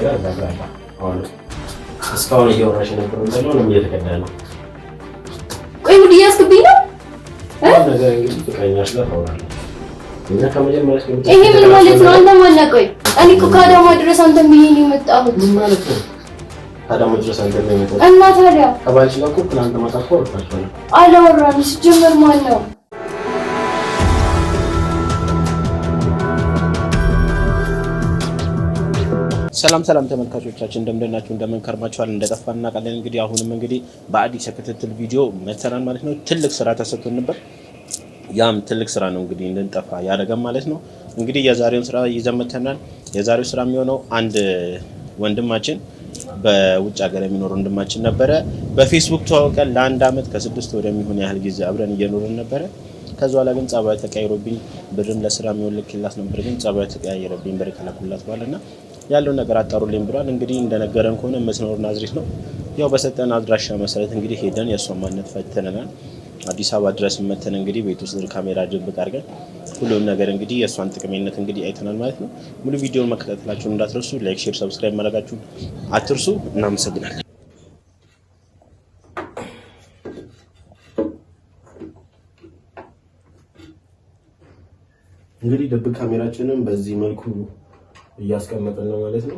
ካሜራ እንዳትራላ አሁን እስካሁን እየወራሽ ነበር እንደለው ነው እየተከዳለ ቆይ ሙድ እያስገብኝ ነው ነገር እንግዲህ ፍቅረኛሽ ጋር ታወራለህ እና ከመጀመሪያ እስከ ይሄ ምን ማለት ነው? አንተ ማን ነህ? ቆይ እኔ እኮ ከአዳማ ድረስ አንተ ምን ይሄን የመጣሁት ምን ማለት ነው? አዳማ ድረስ አንተ ምን የመጣሁት እና ታዲያ ከባልሽ ጋር እኮ ትናንት ማታ እኮ ወጣችኋል። አላወራንም። ሲጀመር ማን ነው? ሰላም ተመልካቾቻችን እንደምንደናችሁ እንደምንከርማችኋል እንደጠፋና ቃለን እንግዲህ አሁንም እንግዲህ በአዲስ የክትትል ቪዲዮ መተናል ማለት ነው። ትልቅ ስራ ተሰጥቶን ነበር። ያም ትልቅ ስራ ነው እንግዲህ እንድንጠፋ ያደረገን ማለት ነው። እንግዲህ የዛሬውን ስራ ይዘን መተናል። የዛሬው ስራ የሚሆነው አንድ ወንድማችን በውጭ ሀገር የሚኖር ወንድማችን ነበረ። በፌስቡክ ተዋውቀን ለአንድ አመት ከ6 ወር የሚሆን ያህል ጊዜ አብረን እየኖርን ነበረ። ከዛ በኋላ ግን ጸባይ ተቀይሮብኝ ብርም ለስራ የሚወልክላት ነበር። ግን ጸባይ ተቀያየረብኝ ብር ከለኩላት በኋላና ያለው ነገር አጣሩልኝ ብሏል። እንግዲህ እንደነገረን ከሆነ መስኖር ናዝሬት ነው። ያው በሰጠን አድራሻ መሰረት እንግዲህ ሄደን የሷን ማንነት ፈትነናል። አዲስ አበባ ድረስ መተን እንግዲህ ቤት ውስጥ ካሜራ ድብቅ አድርገን ሁሉም ነገር እንግዲህ የሷን ጥቅሜነት እንግዲህ አይተናል ማለት ነው። ሙሉ ቪዲዮውን መከታተላችሁን እንዳትረሱ። ላይክ፣ ሼር፣ ሰብስክራይብ ማድረጋችሁን አትርሱ። እናመሰግናለን። እንግዲህ ድብቅ ካሜራችንን በዚህ መልኩ እያስቀመጠን ነው ማለት ነው።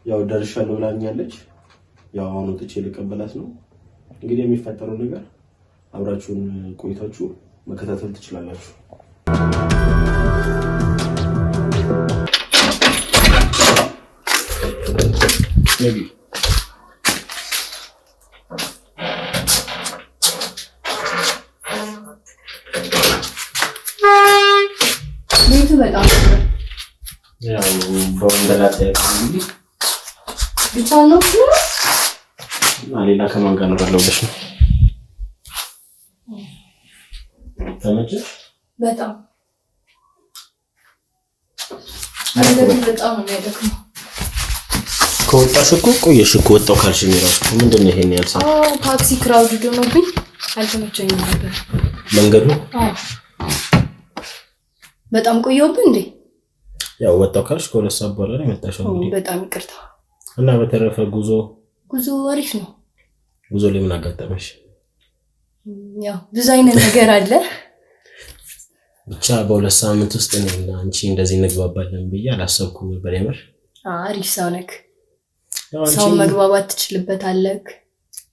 ያው ደርሻለሁ ብላኛለች። ያው አሁን ወጥቼ ልቀበላት ነው። እንግዲህ የሚፈጠረው ነገር አብራችሁን ቆይታችሁ መከታተል ትችላላችሁ። ነቢ ቤቱ በጣም ያው በወንደላጤ እንግዲህ ብቻ ነው እና ሌላ ከማን ጋር ነው ያለውሽ? ተመቸሽ? በጣም ነው የሚያደክመው። ከወጣሽ እኮ ቆየሽ እኮ ወጣው ካልሽኝ እራሱ ምንድን ነው ይሄን ያልሰው? ታክሲ ክራውድ ሆኖብኝ አልተመቸኝም ነበር መንገዱ። በጣም ቆየሁብህ እንዴ? ያው ወጣው ካልሽ ከሁለት ሰዓት በኋላ ነው የመጣሽው እንዴ? በጣም ይቅርታ። እና በተረፈ ጉዞ አሪፍ ነው። ጉዞ ላይ ምን አጋጠመሽ? ያው ብዙ አይነት ነገር አለ። ብቻ በሁለት ሳምንት ውስጥ እኔና አንቺ እንደዚህ እንግባባለን ብዬ አላሰብኩም ነበር። የምር አሪፍ ሰው ነህ። ሰው መግባባት ትችልበታለህ።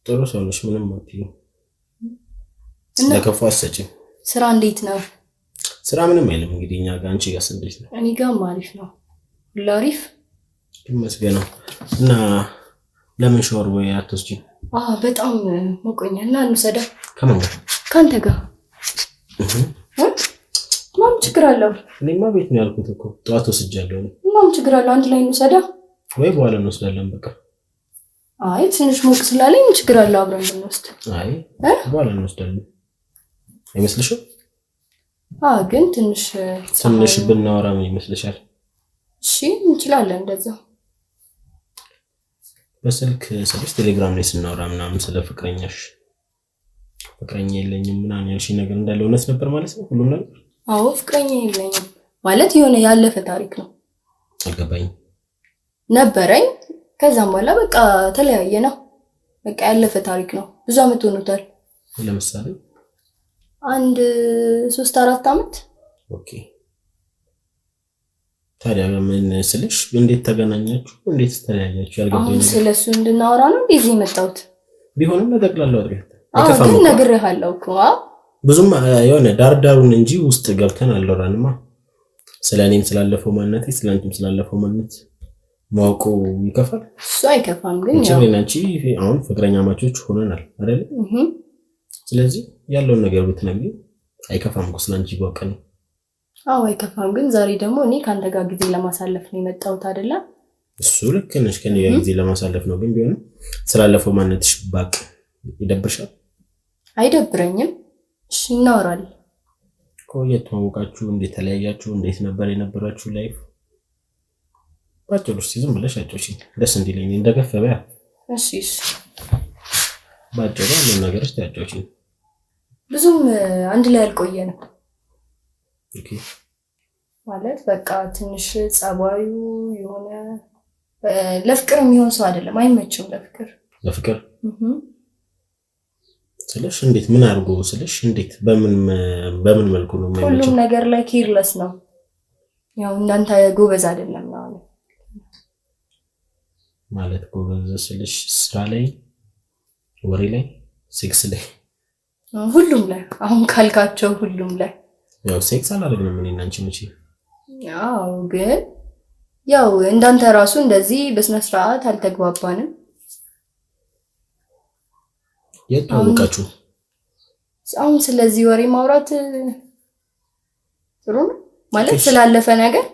ጥሩ ሰው ነሽ። ምንም አትይም። ለከፋ አሰጪኝ። ስራ እንዴት ነው? ስራ ምንም አይልም። እንግዲህ እኛ ጋር አንቺ ጋር እንዴት ነው? እኔ ጋር አሪፍ ነው። ሁሉ አሪፍ ይመስገን። እና ለምን ሻወር ወይ አትወስጂኝ? በጣም ሞቆኛል እና እንውሰዳ። ከማን ጋር? ካንተ ጋር። ማም ችግር አለው? እኔማ ቤት ነው ያልኩት እኮ ጠዋት ወስጃለሁ። ማም ችግር አለው? አንድ ላይ እንውሰዳ ወይ በኋላ እንወስዳለን በቃ። አይ ትንሽ ሞቅ ስላለኝ ችግር አለው አብረን እንወስድ። አይ በኋላ እንወስዳለን አይመስልሽም? ግን ትንሽ ብናወራ ምን ይመስልሻል? እሺ እንችላለን እንደዛ። በስልክ ሰልፍ ቴሌግራም ላይ ስናወራ ምናምን ስለ ፍቅረኛ የለኝም ምናምን ያልሽኝ ነገር እንዳለ እውነት ነበር ማለት ነው ሁሉም ነገር? አዎ ፍቅረኛ የለኝም ማለት የሆነ ያለፈ ታሪክ ነው። አልገባኝም። ነበረኝ ከዛም በኋላ በቃ ተለያየ ነው። በቃ ያለፈ ታሪክ ነው። ብዙ አመት ሆኖታል። ለምሳሌ 3-4 አመት። ኦኬ ታዲያ ምን ስልሽ እንዴት ተገናኛችሁ? እንዴት ተለያያችሁ? ያልገባኝ ነገር ስለሱ እንድናወራ ነው እንደዚህ የመጣሁት። ቢሆንም ለጠቅላላው አድርገህ ግን ነግሬሃለሁ እኮ ብዙም የሆነ ዳርዳሩን እንጂ ውስጥ ገብተን አልወራንማ። ስለኔም ስላለፈው ማንነቴ ስለአንቺም ስላለፈው ማንነት ማውቁ ይከፋል? እሱ አይከፋም። ግን ያው አንቺ አሁን ፍቅረኛ ማቾች ሆነናል አይደል? ስለዚህ ያለውን ነገር ብትነግሪ አይከፋም እኮ ስለአንቺ ባውቀን። አይከፋም። ግን ዛሬ ደግሞ እኔ ካንተ ጋር ጊዜ ለማሳለፍ ነው የመጣሁት አይደለ? እሱ ልክ ነሽ። ከኔ ጋር ጊዜ ለማሳለፍ ነው። ግን ቢሆንም ስላለፈው ማንነትሽ ባቅ ይደብርሻል? አይደብረኝም። እሺ እናወራለን። ቆየት ተዋወቃችሁ? እንዴት ተለያያችሁ? እንዴት ነበር የነበራችሁ ላይፍ? ባጭሩ ዝም ብለሽ አጫውቺኝ ደስ እንዲለኝ እንደገፈበ። እሺ ባጭሩ ምን ነገርሽ ታጫውቺኝ? ብዙም አንድ ላይ አልቆየንም። ኦኬ ማለት በቃ ትንሽ ጸባዩ የሆነ ለፍቅር የሚሆን ሰው አይደለም። አይመችም ለፍቅር ስለሽ እንዴት ምን አድርጎ ስለሽ እንዴት በምን መልኩ ነው የማይመቸው? ሁሉም ነገር ላይ ኬርለስ ነው። ያው እንዳንተ ጎበዝ አይደለም ነው ማለት። ጎበዝ ስለሽ ስራ ላይ፣ ወሬ ላይ፣ ሴክስ ላይ፣ ሁሉም ላይ አሁን ካልካቸው ሁሉም ላይ ያው ሴክስ አላደረግንም እኔ እና አንቺ መቼ። ያው ግን ያው እንዳንተ ራሱ እንደዚህ በስነ ስርዓት አልተግባባንም። የታወቃችሁ አሁን ስለዚህ ወሬ ማውራት ጥሩ ነው ማለት ስላለፈ ነገር።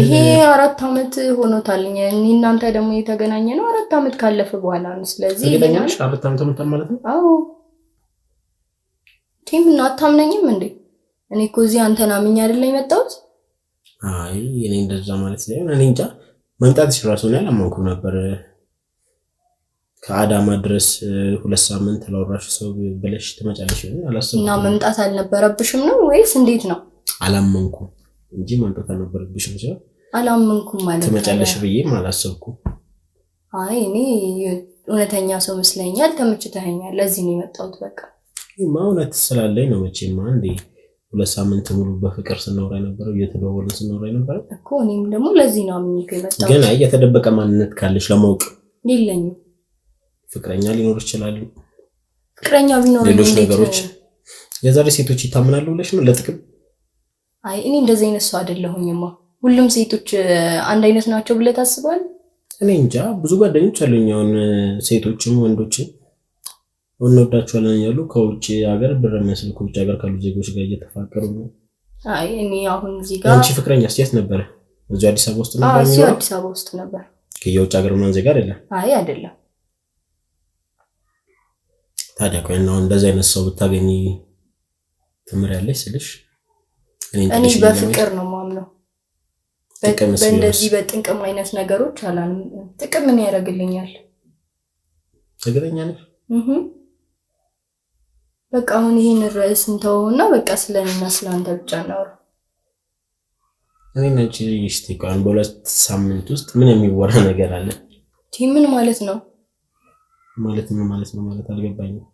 ይሄ 4 አመት ሆኖታል። እኔ እናንተ ደግሞ የተገናኘ ነው 4 አመት ካለፈ በኋላ ነው። ስለዚህ የተገናኘሽ 4 አመት ሆኖታል ማለት ነው? አዎ ቲም አታምነኝም እንዴ? እኔ እኮ እዚህ አንተን አምኜ አይደል የመጣሁት? አይ እኔ እንደዛ ማለት ነው። እኔ እንጃ መምጣትሽ ራሱ ነው ያላመንኩ ነበር። ከአዳማ ድረስ 2 ሳምንት ላወራሽ ሰው ብለሽ ትመጫለሽ ነው አላሰብኩም። እና መምጣት አልነበረብሽም ነው ወይስ እንዴት ነው? አላመንኩም እንጂ መምጣት አልነበረብሽም ነው። አላመንኩም ማለት ትመጫለሽ ብዬም አላሰብኩም። አይ እኔ እውነተኛ ሰው መስለኛል፣ ተመችተኸኛል። ለዚህ ነው የመጣሁት። በቃ እውነት ስላለኝ ነው። መቼም አንዴ 2 ሳምንት ሙሉ በፍቅር ስናወራ ነበር፣ እየተደዋወልን ስናወራ ነበር እኮ። እኔም ደግሞ ለዚህ ነው አምኜ የመጣሁት። ግን አይ የተደበቀ ማንነት ካለሽ ለማወቅ የለኝም። ፍቅረኛ ሊኖር ይችላል። ፍቅረኛ ቢኖር ሌሎች ነገሮች የዛሬ ሴቶች ይታመናሉ ብለሽ ነው ለጥቅም? አይ እኔ እንደዚህ አይነት ሰው አይደለሁኝማ። ሁሉም ሴቶች አንድ አይነት ናቸው ብለህ ታስባለህ? እኔ እንጃ። ብዙ ጓደኞች አሉኝ አሁን ሴቶችም ወንዶችም እንወዳቸዋለን ያሉ ከውጭ ሀገር ብር የሚያስልኩ ከውጭ ሀገር ካሉ ዜጎች ጋር እየተፋቀሩ ነው። አይ እኔ አሁን እዚህ ጋር አንቺ ፍቅረኛ የት ነበር? እዚህ አዲስ አበባ ውስጥ ነበር? አዎ አዲስ አበባ ውስጥ ነበር። ከየውጭ ሀገር ምናምን ዜጋ አይደለም? አይ አይደለም። ታዲያ ቆይ እና እንደዚህ አይነት ሰው ብታገኚ ትምሪያለሽ ስልሽ እኔ በፍቅር ነው ማምነው። በእንደዚህ በጥንቅም አይነት ነገሮች አላንም። ጥቅም ምን ያደርግልኛል? እግረኛ ነሽ? በቃ አሁን ይሄን ርዕስ እንተውና በቃ ስለኔና ስለአንተ ብቻ ነው። እኔ ነጭ ይሽቲ ቃን በሁለት ሳምንት ውስጥ ምን የሚወራ ነገር አለ? ምን ማለት ነው? ማለት ማለት አልገባኝም።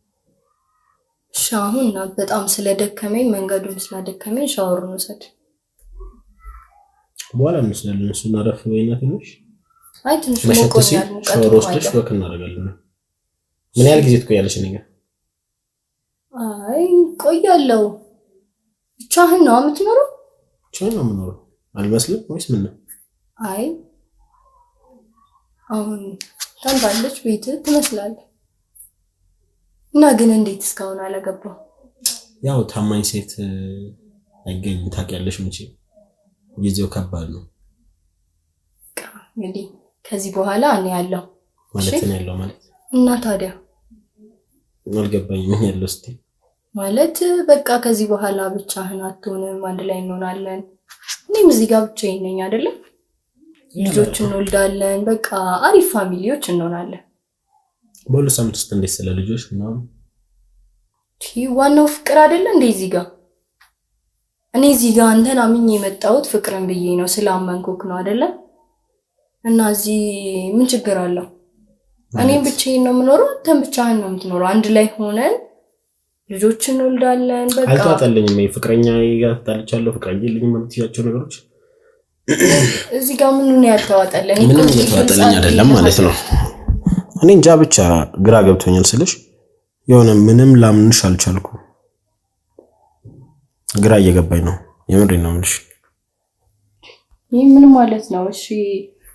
አሁን በጣም ስለደከመኝ መንገዱን ስላደከመኝ ሻወር እንውሰድ። በኋላ እንወስዳለን። እሱን አረፍ ወይና ትንሽ አይ ትንሽ ሞቆኛል። ሻወር ወስደሽ ወክ እናደርጋለን። ምን ያህል ጊዜ ትቆያለሽ እኔ ጋር? አይ ቆያለሁ። ብቻህን ነው የምትኖረው? ብቻዬን ነው የምኖረው አልመስልም ወይስ ምን ነው? አይ አሁን ታንታለች ቤት ትመስላለህ። እና ግን እንዴት እስካሁን አላገባው? ያው ታማኝ ሴት አይገኝም ታውቂያለሽ። መቼ ጊዜው ከባድ ነው። እንግዲህ ከዚህ በኋላ እኔ ያለው ማለት ነው ያለው ማለት እና ታዲያ አልገባኝም። ምን ያለው እስቲ ማለት በቃ ከዚህ በኋላ ብቻህን አትሆንም፣ አንድ ላይ እንሆናለን። እኔም እዚህ ጋር ብቻዬን ነኝ አይደለም? ልጆች እንወልዳለን። በቃ አሪፍ ፋሚሊዎች እንሆናለን። በሁለት ሳምንት ውስጥ እንዴት ስለ ልጆች ምናምን ዋናው ፍቅር አይደለ እንዴ? እዚህ ጋር እኔ እዚህ ጋር አንተን አምኜ የመጣሁት ፍቅርን ብዬ ነው፣ ስላመንኩክ ነው አይደለ? እና እዚህ ምን ችግር አለው? እኔም ብቻዬን ነው የምኖረው፣ አንተም ብቻህን ነው የምትኖረው። አንድ ላይ ሆነን ልጆች እንወልዳለን። በቃ አልተዋጠልኝም። ፍቅረኛ ጋር ታልቻለሁ፣ ፍቅረኛ የለኝም የምትያቸው ነገሮች እዚህ ጋር ምኑን ያልተዋጠልኝ? ምንም ያልተዋጠልኝ አይደለም ማለት ነው። እኔ እንጃ ብቻ ግራ ገብቶኛል ስልሽ የሆነ ምንም ላምንሽ አልቻልኩ። ግራ እየገባኝ ነው። የምሬን ነው የምልሽ። ይሄ ምን ማለት ነው? እሺ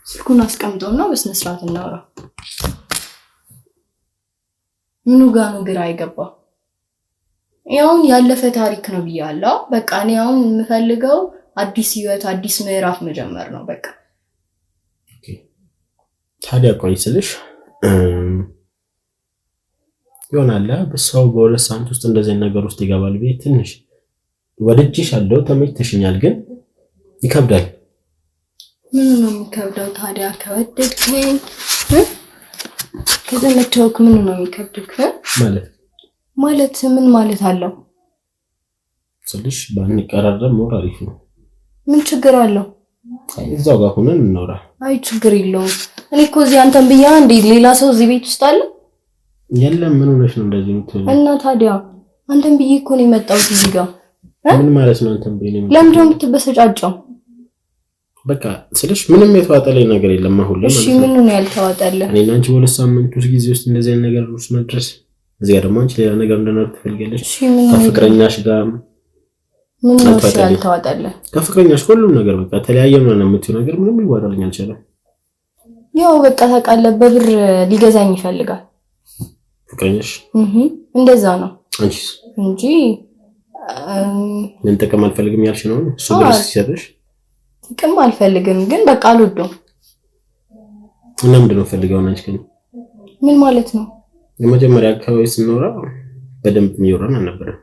ስልኩን አስቀምጠውና በስነ ስርዓት እናውራ። ምኑ ጋር ነው ግራ አይገባው? ያው ያለፈ ታሪክ ነው ብያለሁ። በቃ እኔ አሁን የምፈልገው አዲስ ህይወት፣ አዲስ ምዕራፍ መጀመር ነው በቃ። ታዲያ ቆይ ስልሽ ይሆናል በሰው በሁለት ሳምንት ውስጥ እንደዚህ ነገር ውስጥ ይገባል ብዬ ትንሽ ወድጄሻለሁ፣ ተመችተሽኛል፣ ግን ይከብዳል። ምን ነው የሚከብደው ታዲያ? ከወደድከኝ ከተመቸውክ ምን ነው የሚከብድክ? ማለት ምን ማለት አለው ስልሽ ባንቀራረብ ሞር አሪፍ ነው። ምን ችግር አለው? እዛው ጋር ሆነን እናውራ። አይ ችግር የለውም። እኔ እኮ እዚህ አንተን ብያ እንዴ ሌላ ሰው እዚህ ቤት ውስጥ አለ? የለም። ምን ሆነሽ ነው እንደዚህ የምትሆኚው? እና ታዲያ አንተን ብዬ እኮ ነው የመጣሁት እዚህ ጋር። ምን ማለት ነው አንተን ብዬ ነው የመጣሁት? ለምንድን ነው የምትበሰጫጨው? በቃ ስለሽ ምንም የተዋጠለኝ ነገር የለም አሁን ላይ። እሺ ምን ነው ያልተዋጠልህ? እኔና አንቺ በሁለት ሳምንት ውስጥ ጊዜ ውስጥ እንደዚህ አይነት ነገር ውስጥ መድረስ፣ እዚህ ጋር ደግሞ አንቺ ሌላ ነገር እንደነበር ትፈልጊያለሽ። ከፍቅረኛሽ ጋር ምን ነው ያልተዋጠልህ? ከፍቅረኛሽ ሁሉም ነገር በቃ ተለያየን ነው የምትይው ነገር ምንም ይዋጣልኝ አልቻለም። ያው በቃ ታውቃለህ በብር ሊገዛኝ ይፈልጋል ፍቅረኛሽ። እንደዛ ነው አንቺስ? እንጂ ምን ጥቅም አልፈልግም ያልሽ ነው እሱ ብር ሲሰጥሽ? ጥቅም አልፈልግም ግን በቃ አልወደውም። እና ምንድን ነው ፈልገው አንቺ ግን? ምን ማለት ነው? የመጀመሪያ አካባቢ ስንኖራ በደንብ የሚወራን አልነበረም።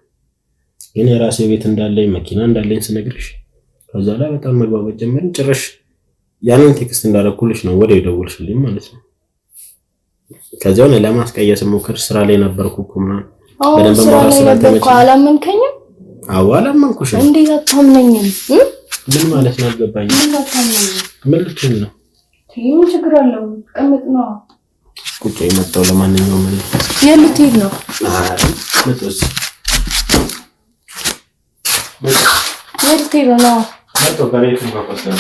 ግን የራሴ ቤት እንዳለኝ መኪና እንዳለኝ ስነግርሽ ከዛ ላይ በጣም መግባባት ጀመርን። ጭራሽ ያንን ቴክስት እንዳደረኩልሽ ነው ወዲያው ደወልሽልኝ ማለት ነው። ከዛው ነው ለማስቀየስ ሞከር ስራ ላይ ነበርኩ እኮ ምናምን በደንብ ማውራት ስላልተመቸኝ አላመንከኝም? አዎ አላመንኩሽም። እንዴት አታምነኝም? ምን ማለት ነው አልገባኝም። ምን ልትል ነው? ምን ችግር አለው? ቀመጥ ነው ቁጭ የመጣው ለማንኛውም የልትሄድ ነው? መጥቶስ የልትሄድ ነው? መጥቶ ጋሬት ነው ካሰለ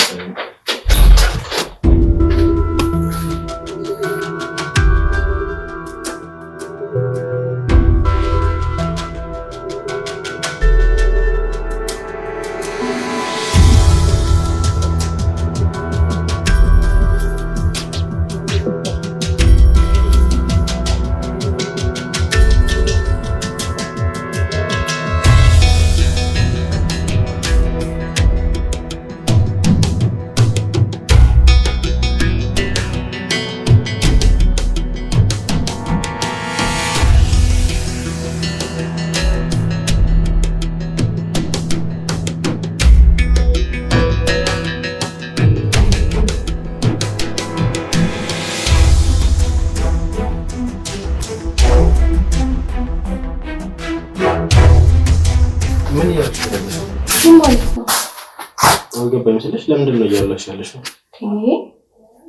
አልገባኝም ስልሽ ለምንድን ነው እያወራሽ ያለሽው?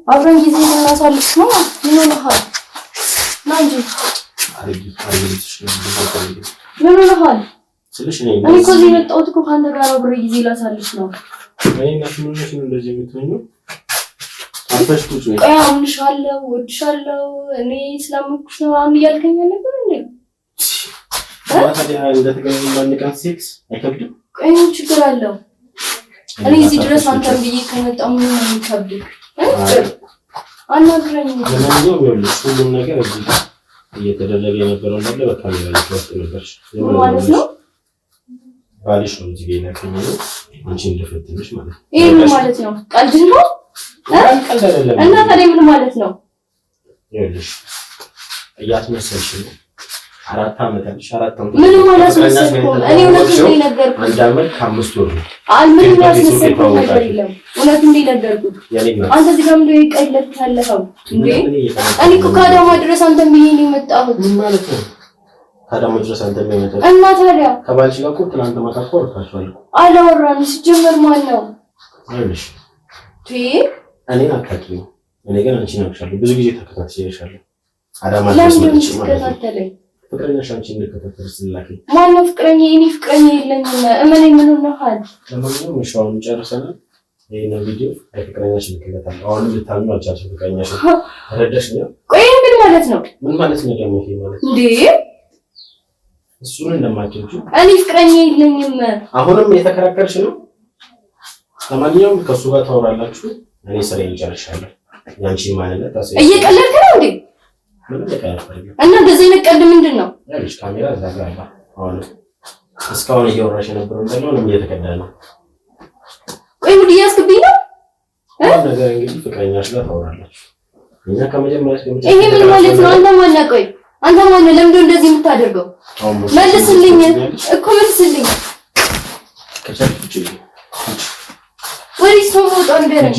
አብረን ጊዜ ስናሳልፍ ነው። ምን ሆነሃል? ና እንጂ ምን ሆነሃል ስልሽ እኔ እኮ እዚህ የመጣሁት እኮ ከአንተ ጋር አብሬ ጊዜ ላሳልፍ ነው። እኔ እና ምንሽ ነው እንደዚህ የምትሆኚው? አንተሽ ቁጭ ነኝ። አምንሻለሁ፣ እወድሻለሁ፣ እኔ ስላመንኩሽ ነው አሁን እያልከኝ ነበር እንዴ? ታዲያ እንደተገናኘን በአንድ ቀን ሴክስ አይከብድም? ቆይ ምን ችግር አለው? እኔ እዚህ ድረስ አንተን ብዬ ከመጣሁ ምን ነው የሚከብድህ? አናግረኝ። ለማንኛውም ይኸውልሽ ሁሉም ነገር እዚህ እየተደረገ የነበረው ነገር በካሜራ እየተወሰደ ነበር ማለት ነው። ባልሽ ነው እዚህ ጋር ያከኝ ነው አንቺ እንደፈተንሽ ማለት ነው። ይሄ ምን ማለት ነው? ቀልድ ነው? ቀልድ አይደለም። እና ታዲያ ምን ማለት ነው? ይኸውልሽ እያስመሰልሽ ነው። 4 ዓመት አለሽ 4 ዓመት ምን ማለት ነው? እኔ እውነቱን ነው የነገርኩህ። 1 ዓመት ከ5 ወር ነው። ምን ያስመሰልኩት ነገር የለም። እውነቱን ነው የነገርኩህ። አንተ እዚህ ጋር ምንድነው ይቀልድ ታለፈው እንዴ? እኔ እኮ ከአዳማ ድረስ አንተን ብዬ ነው የመጣሁት። ምን ማለት ነው? ከአዳማ ድረስ አንተን ብዬ መጣሁ እና ታዲያ ከባልሽ ጋር እኮ ትናንት ማታ እኮ አውርታችኋል። አላወራንም። ሲጀመር ማን ነው? አይልሽ እኔ አታውቂኝ። እኔ ግን አንቺን አውቅሻለሁ። ብዙ ጊዜ ተከታትዬሻለሁ። አዳማ ድረስ መጥቼ ማለት ነው። ፍቅረኛሽ አንቺ እንደከተተሽ ስለላከኝ ማነው ፍቅረኛ? እኔ ፍቅረኛ የለኝም። እመኔ ምን ሆነሃል? ለማንኛውም ሻውን ጨርሰናል። ይሄን ቪዲዮ ፍቅረኛሽ ልክለታል። አሁን ልታምኑ አልቻልሽም። ፍቅረኛሽ ተረዳሽ ነው? ቆይ ምን ማለት ነው? ምን ማለት ነው ደግሞ ይሄ ማለት እንዴ? እሱን እንደማትወጪ እኔ ፍቅረኛ የለኝም። አሁንም እየተከራከርሽ ነው። ለማንኛውም ከሱ ጋር ታወራላችሁ። እኔ ስራዬን ጨርሻለሁ። ያንቺ ማንነት ታሰይ እየቀለድክ ነው እንዴ? እና እንደዚህ አይነት ቀልድ ምንድን ነው? ያለሽ ካሜራ እዛ ጋር አለ። አሁን እስካሁን እያወራሽ የነበረው እንደው ነው እየተቀዳ ነው። ቆይ ሙድ እያስገብኝ ነው ነገር እንግዲህ ፍቅረኛሽ ጋር ታወራላችሁ። እኛ ከመጀመሪያ እስከ ይሄ ምን ማለት ነው? አንተ ማን ነህ? ቆይ አንተ ማን ነህ? ለምንድን እንደዚህ የምታደርገው? መልስልኝ እኮ መልስልኝ። ከቻልኩ ወዲህ ሰው ወጣ ንገረኝ።